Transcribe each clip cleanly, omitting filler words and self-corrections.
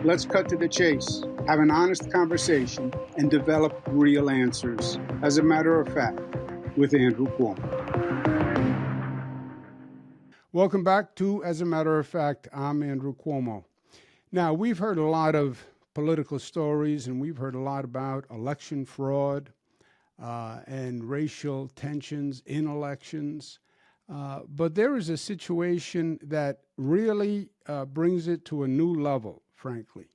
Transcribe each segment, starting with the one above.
Let's cut to the chase, have an honest conversation, and develop real answers. As a matter of fact, with Andrew Cuomo. Welcome back to As a Matter of Fact. I'm Andrew Cuomo. Now, we've heard a lot of political stories, and we've heard a lot about election fraud and racial tensions in elections. But there is a situation that really brings it to a new level, frankly.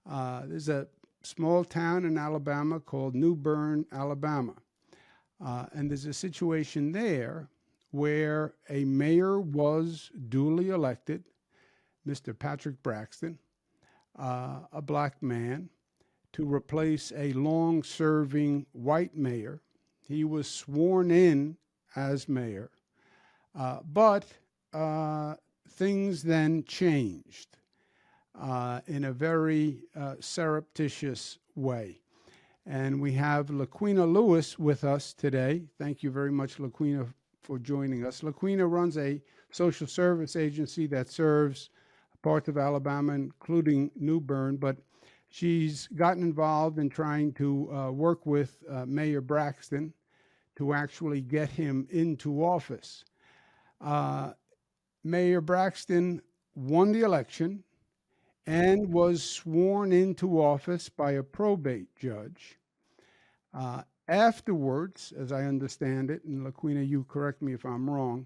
There's a small town in Alabama called Newbern, Alabama. And there's a situation there where a mayor was duly elected, Mr. Patrick Braxton, a black man, to replace a long-serving white mayor. He was sworn in as mayor. But things then changed in a very surreptitious way. And we have LaQuenna Lewis with us today. Thank you very much, LaQuenna, for joining us. LaQuenna runs a social service agency that serves parts of Alabama, including Newbern, but she's gotten involved in trying to work with Mayor Braxton to actually get him into office. Mayor Braxton won the election and was sworn into office by a probate judge. Afterwards, as I understand it, and LaQuenna, you correct me if I'm wrong,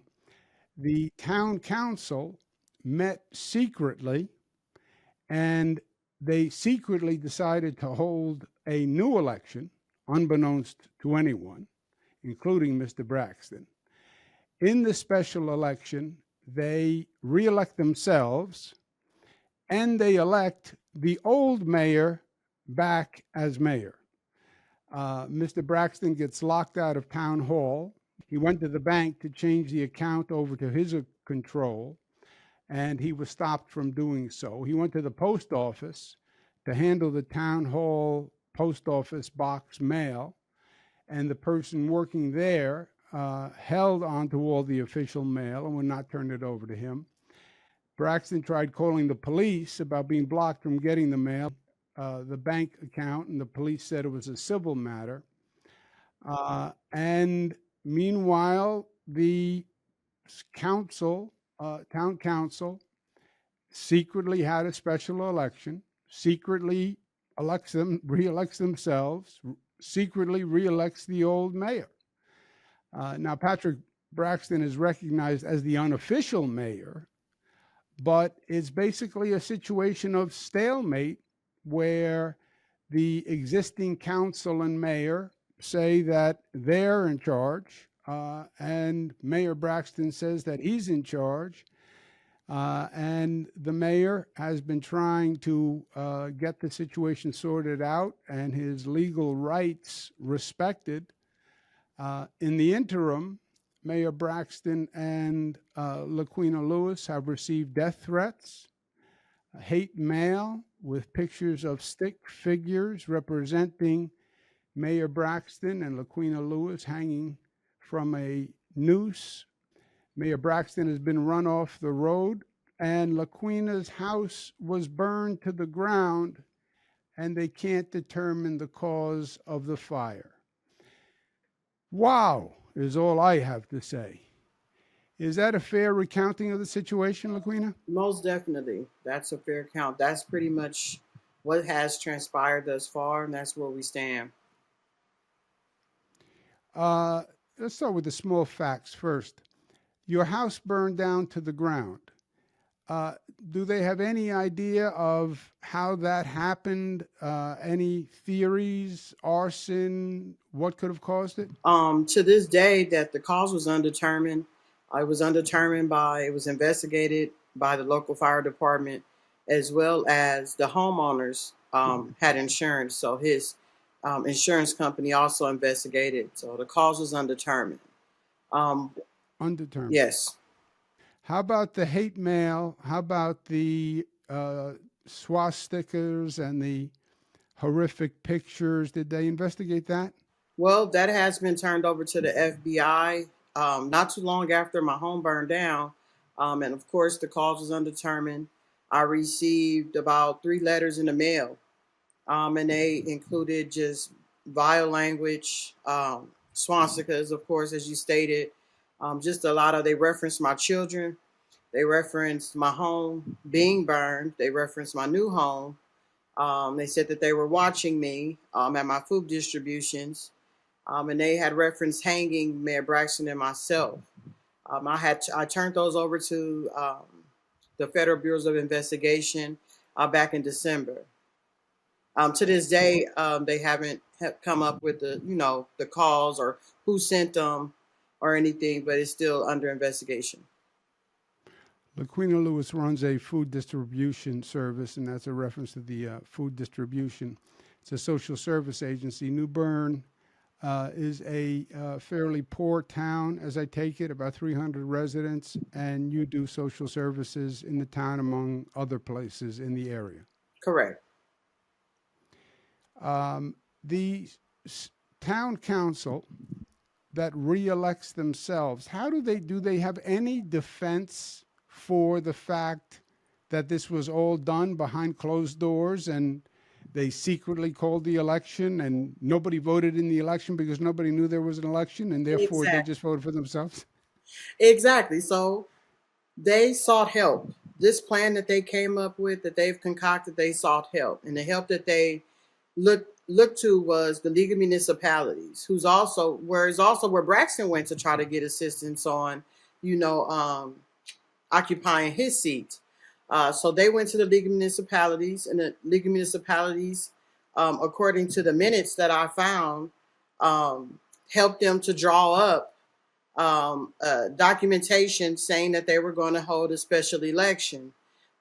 the town council met secretly, and they secretly decided to hold a new election, unbeknownst to anyone, including Mr. Braxton. In the special election, they reelect themselves, and they elect the old mayor back as mayor. Mr. Braxton gets locked out of town hall. He went to the bank to change the account over to his control, and he was stopped from doing so. He went to the post office to handle the town hall post office box mail, and the person working there held onto all the official mail and would not turn it over to him. Braxton tried calling the police about being blocked from getting the mail, the bank account, and the police said it was a civil matter. And meanwhile, the town council, secretly had a special election, secretly reelects themselves, secretly reelects the old mayor. Now, Patrick Braxton is recognized as the unofficial mayor, but it's basically a situation of stalemate where the existing council and mayor say that they're in charge, and Mayor Braxton says that he's in charge, and the mayor has been trying to get the situation sorted out and his legal rights respected. In the interim, Mayor Braxton and LaQuenna Lewis have received death threats, hate mail with pictures of stick figures representing Mayor Braxton and LaQuenna Lewis hanging from a noose. Mayor Braxton has been run off the road, and LaQuenna's house was burned to the ground, and they can't determine the cause of the fire. Wow, is all I have to say. Is that a fair recounting of the situation, LaQuenna? Most definitely. That's a fair count. That's pretty much what has transpired thus far, and that's where we stand. Let's start with the small facts first. Your house burned down to the ground. Do they have any idea of how that happened? Any theories, arson, what could have caused it? To this day, that the cause was undetermined. It was investigated by the local fire department, as well as the homeowners had insurance. So his insurance company also investigated. So the cause was undetermined. Undetermined. Yes. How about the hate mail? How about the swastikas and the horrific pictures? Did they investigate that? Well, that has been turned over to the FBI not too long after my home burned down. And of course, the cause was undetermined. I received about 3 letters in the mail, and they included just vile language, swastikas, of course, as you stated. Just a lot of, they referenced my children, they referenced my home being burned, they referenced my new home. They said that they were watching me at my food distributions, and they had referenced hanging Mayor Braxton and myself. I turned those over to the Federal Bureaus of Investigation back in December. To this day, they haven't come up with the cause or who sent them or anything, but it's still under investigation. LaQuenna Lewis runs a food distribution service, and that's a reference to the food distribution. It's a social service agency. Newbern is a fairly poor town, as I take it, about 300 residents, and you do social services in the town among other places in the area. Correct. The town council that reelects themselves, how do they have any defense for the fact that this was all done behind closed doors and they secretly called the election and nobody voted in the election because nobody knew there was an election and therefore they Exactly. just voted for themselves? Exactly. So they sought help. This plan that they came up with, that they've concocted, they sought help, and the help that they looked to was the League of Municipalities, who's also where Braxton went to try to get assistance on, you know, occupying his seat. So they went to the League of Municipalities, and the League of Municipalities, according to the minutes that I found, helped them to draw up documentation saying that they were going to hold a special election.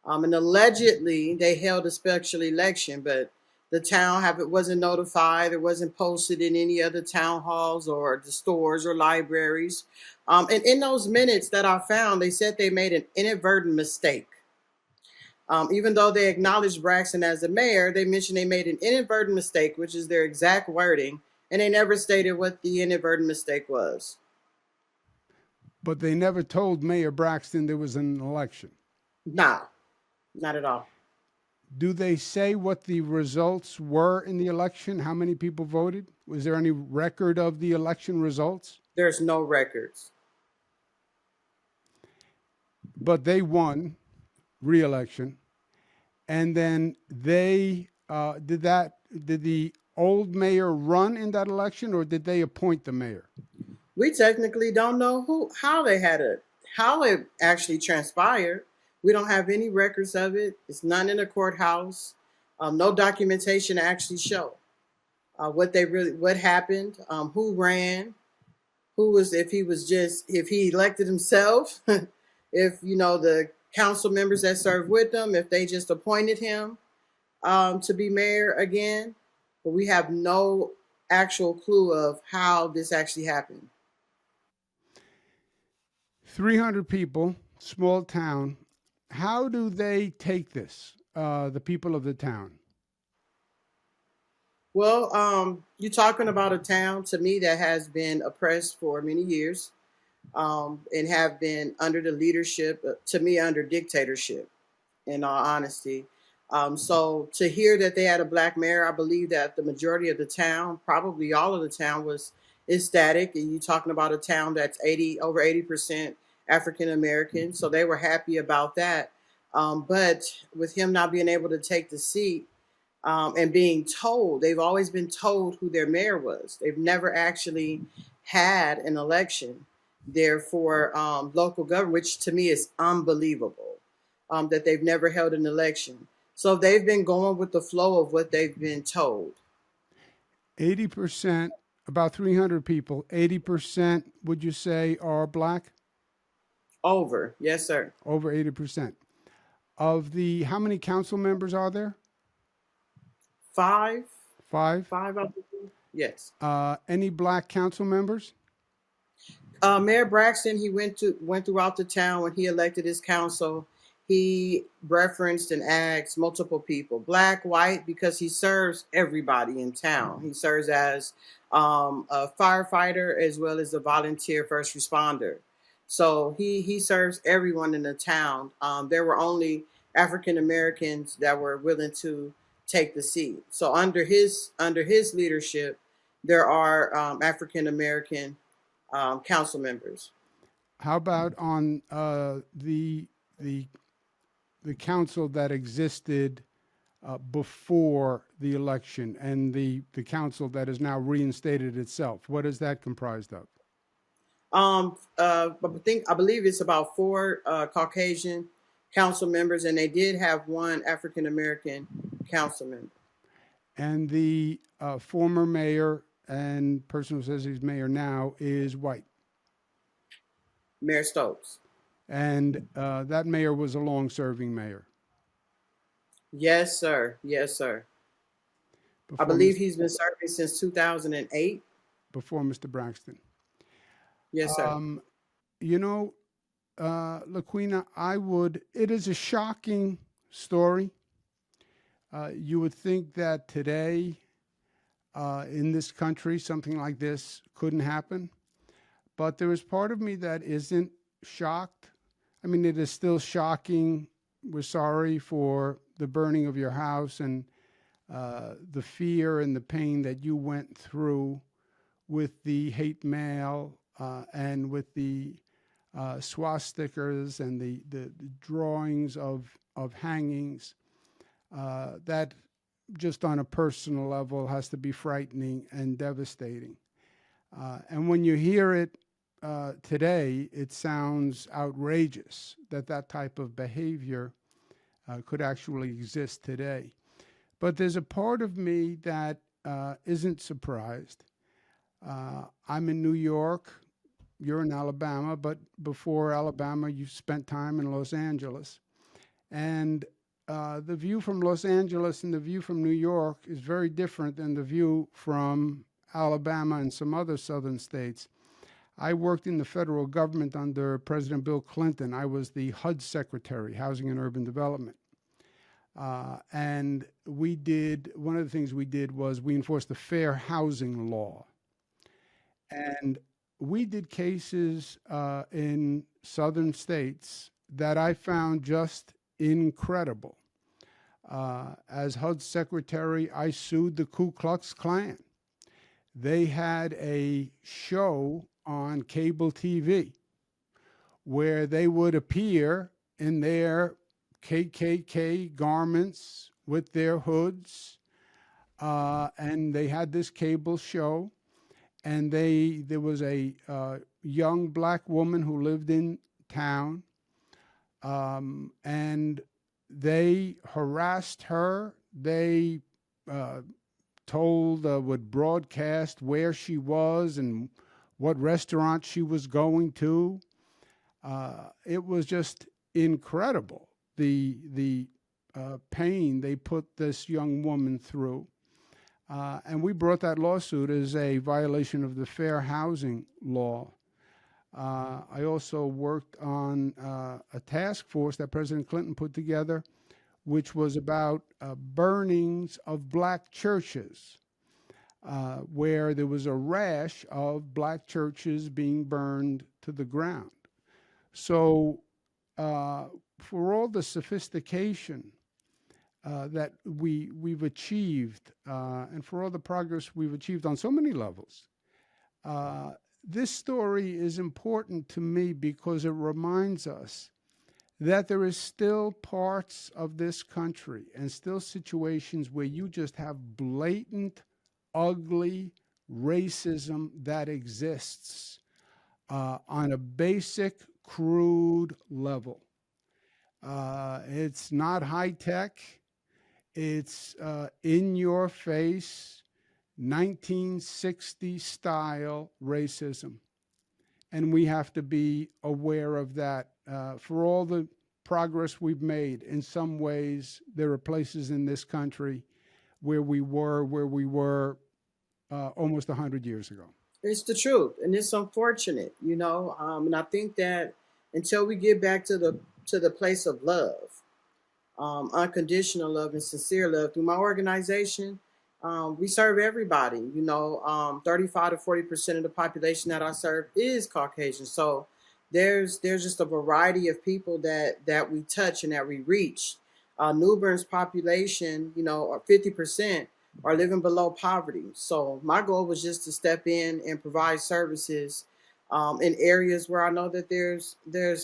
And allegedly, they held a special election, but the town wasn't notified. It wasn't posted in any other town halls or the stores or libraries. And in those minutes that I found, they said they made an inadvertent mistake. Even though they acknowledged Braxton as the mayor, they mentioned they made an inadvertent mistake, which is their exact wording, and they never stated what the inadvertent mistake was. But they never told Mayor Braxton there was an election. Nah, not at all. Do they say what the results were in the election? How many people voted? Was there any record of the election results? There's no records. But they won re-election, and then they did the old mayor run in that election, or did they appoint the mayor? We technically don't know how it actually transpired. We don't have any records of it. It's none in the courthouse. No documentation to actually show what happened, who ran, if he elected himself, if the council members that served with him, if they just appointed him to be mayor again. But we have no actual clue of how this actually happened. 300 people, small town. How do they take this, the people of the town? Well, you're talking about a town, to me, that has been oppressed for many years, and have been under the leadership, to me, under dictatorship, in all honesty. So to hear that they had a black mayor, I believe that the majority of the town, probably all of the town, was ecstatic. And you're talking about a town that's over 80% African American, so they were happy about that. But with him not being able to take the seat, and being told, they've always been told who their mayor was. They've never actually had an election there for local government, which to me is unbelievable, that they've never held an election. So they've been going with the flow of what they've been told. 80%, about 300 people, 80%, would you say, are black? Over, yes, sir. Over 80%. Of the, how many council members are there? Five, Five. I believe. Yes. Any black council members? Mayor Braxton, he went throughout the town when he elected his council. He referenced and asked multiple people, black, white, because he serves everybody in town. He serves as a firefighter as well as a volunteer first responder. So he serves everyone in the town. There were only African Americans that were willing to take the seat. So under his leadership, there are African American council members. How about on the the council that existed before the election and the council that is now reinstated itself? What is that comprised of? I believe it's about four Caucasian council members, and they did have one African American council member. And the former mayor and person who says he's mayor now is white. Mayor Stokes. And that mayor was a long serving mayor. Yes, sir. Yes, sir. I Before, believe he's been serving since 2008. before Mr. Braxton. Yes, sir. You know, LaQuenna, it is a shocking story. You would think that today in this country, something like this couldn't happen. But there is part of me that isn't shocked. I mean, it is still shocking. We're sorry for the burning of your house and the fear and the pain that you went through with the hate mail and with the swastikas and the drawings of hangings. That just on a personal level has to be frightening and devastating. And when you hear it today, it sounds outrageous that that type of behavior could actually exist today. But there's a part of me that isn't surprised. I'm in New York. You're in Alabama, but before Alabama, you spent time in Los Angeles. And the view from Los Angeles and the view from New York is very different than the view from Alabama and some other southern states. I worked in the federal government under President Bill Clinton. I was the HUD Secretary, Housing and Urban Development. And one of the things we did was we enforced the fair housing law. And we did cases in southern states that I found just incredible. As HUD Secretary, I sued the Ku Klux Klan. They had a show on cable TV where they would appear in their KKK garments with their hoods, and they had this cable show. And there was a young black woman who lived in town, and they harassed her. They would broadcast where she was and what restaurant she was going to. It was just incredible, the pain they put this young woman through. And we brought that lawsuit as a violation of the fair housing law. I also worked on a task force that President Clinton put together, which was about burnings of black churches, where there was a rash of black churches being burned to the ground. So for all the sophistication that we've achieved, and for all the progress we've achieved on so many levels, this story is important to me because it reminds us that there is still parts of this country and still situations where you just have blatant, ugly racism that exists on a basic, crude level. It's not high tech. It's in your face, 1960 style racism. And we have to be aware of that. For all the progress we've made, in some ways, there are places in this country where we were almost 100 years ago. It's the truth, and it's unfortunate, you know. And I think that until we get back to the place of love, unconditional love and sincere love through my organization, we serve everybody. You know, 35 to 40% of the population that I serve is Caucasian. So there's just a variety of people that we touch and that we reach. Newbern's population, 50% are living below poverty. So my goal was just to step in and provide services in areas where I know that there's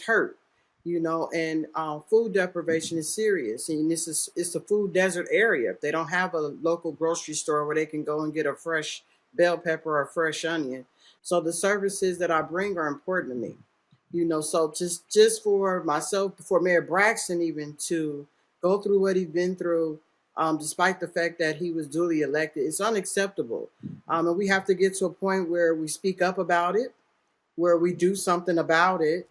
hurt, and food deprivation is serious. And it's a food desert area. If they don't have a local grocery store where they can go and get a fresh bell pepper or a fresh onion, so the services that I bring are important to me. So just for myself, for Mayor Braxton even to go through what he's been through, despite the fact that he was duly elected, it's unacceptable. And we have to get to a point where we speak up about it, where we do something about it.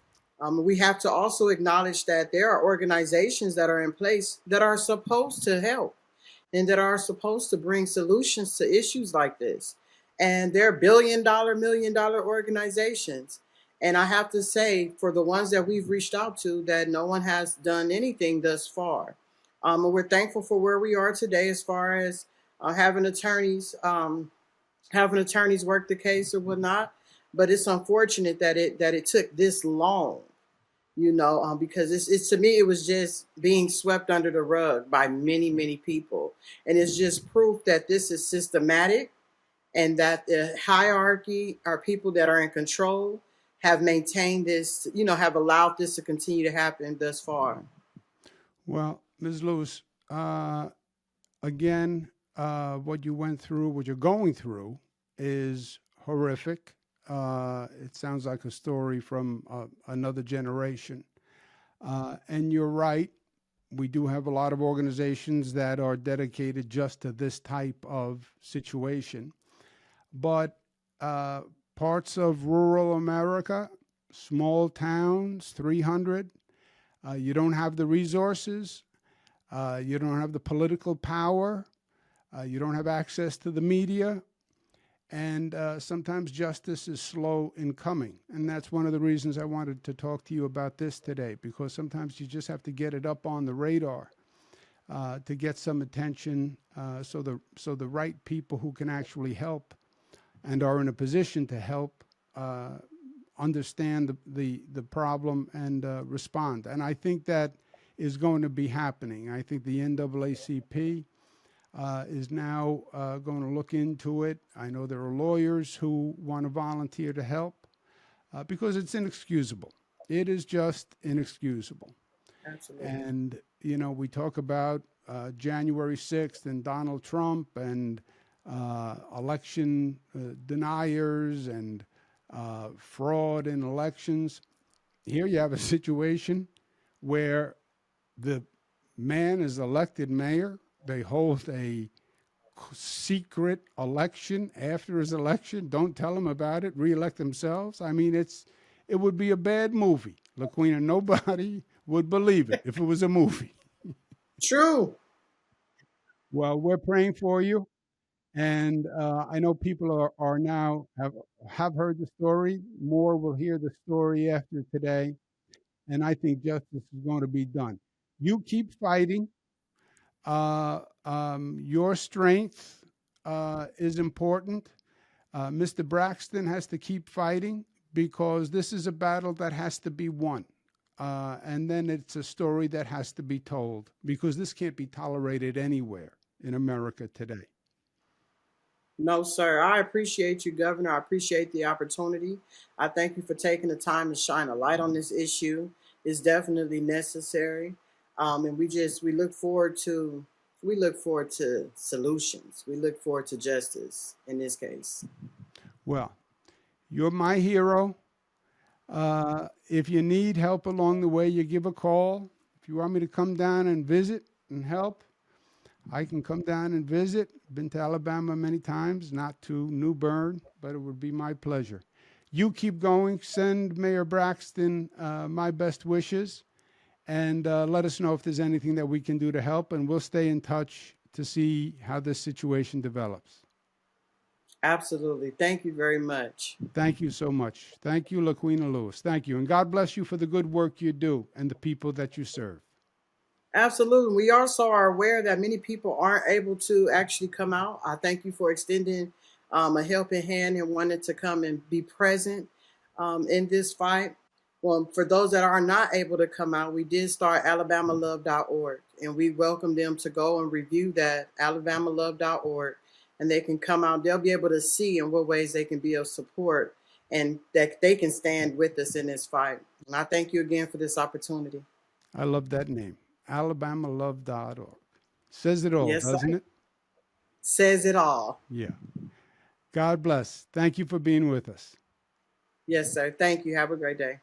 We have to also acknowledge that there are organizations that are in place that are supposed to help and that are supposed to bring solutions to issues like this. And they're billion-dollar, million-dollar organizations. And I have to say, for the ones that we've reached out to, that no one has done anything thus far. And we're thankful for where we are today as far as having attorneys work the case or whatnot. But it's unfortunate that it took this long, because it's to me it was just being swept under the rug by many people, and it's just proof that this is systematic and that the hierarchy or people that are in control have maintained this, have allowed this to continue to happen thus far. Well, Ms. Lewis, again, what you went through, what you're going through, is horrific. It sounds like a story from another generation. And you're right. We do have a lot of organizations that are dedicated just to this type of situation. But parts of rural America, small towns, 300, you don't have the resources, you don't have the political power, you don't have access to the media, and sometimes justice is slow in coming. And that's one of the reasons I wanted to talk to you about this today, because sometimes you just have to get it up on the radar to get some attention, so the right people who can actually help and are in a position to help understand the problem and respond. And I think that is going to be happening. I think the NAACP is now going to look into it. I know there are lawyers who want to volunteer to help because it's inexcusable. It is just inexcusable. Absolutely. And, we talk about January 6th and Donald Trump and election deniers and fraud in elections. Here you have a situation where the man is elected mayor. They hold a secret election after his election. Don't tell him about it. Reelect themselves. I mean, it would be a bad movie. LaQuenna, nobody would believe it if it was a movie. True. Well, we're praying for you. And I know people are now have heard the story. More will hear the story after today. And I think justice is going to be done. You keep fighting. Your strength is important. Mr. Braxton has to keep fighting because this is a battle that has to be won. And then it's a story that has to be told because this can't be tolerated anywhere in America today. No, sir. I appreciate you, Governor. I appreciate the opportunity. I thank you for taking the time to shine a light on this issue. It's definitely necessary, and we look forward to solutions. We look forward to justice in this case. Well, you're my hero. If you need help along the way, you give a call. If you want me to come down and visit and help, I can come down and visit. Been to Alabama many times, not to Newbern, but it would be my pleasure. You keep going. Send Mayor Braxton my best wishes, and let us know if there's anything that we can do to help, and we'll stay in touch to see how this situation develops. Absolutely. Thank you very much. Thank you so much. Thank you, LaQuenna Lewis. Thank you. And God bless you for the good work you do and the people that you serve. Absolutely. We also are aware that many people aren't able to actually come out. I thank you for extending a helping hand and wanting to come and be present in this fight. Well, for those that are not able to come out, we did start alabamalove.org. and we welcome them to go and review that, alabamalove.org, and they can come out. They'll be able to see in what ways they can be of support and that they can stand with us in this fight. And I thank you again for this opportunity. I love that name, alabamalove.org. Says it all, Yes, sir. doesn't it? Says it all. Yeah. God bless. Thank you for being with us. Yes, sir. Thank you. Have a great day.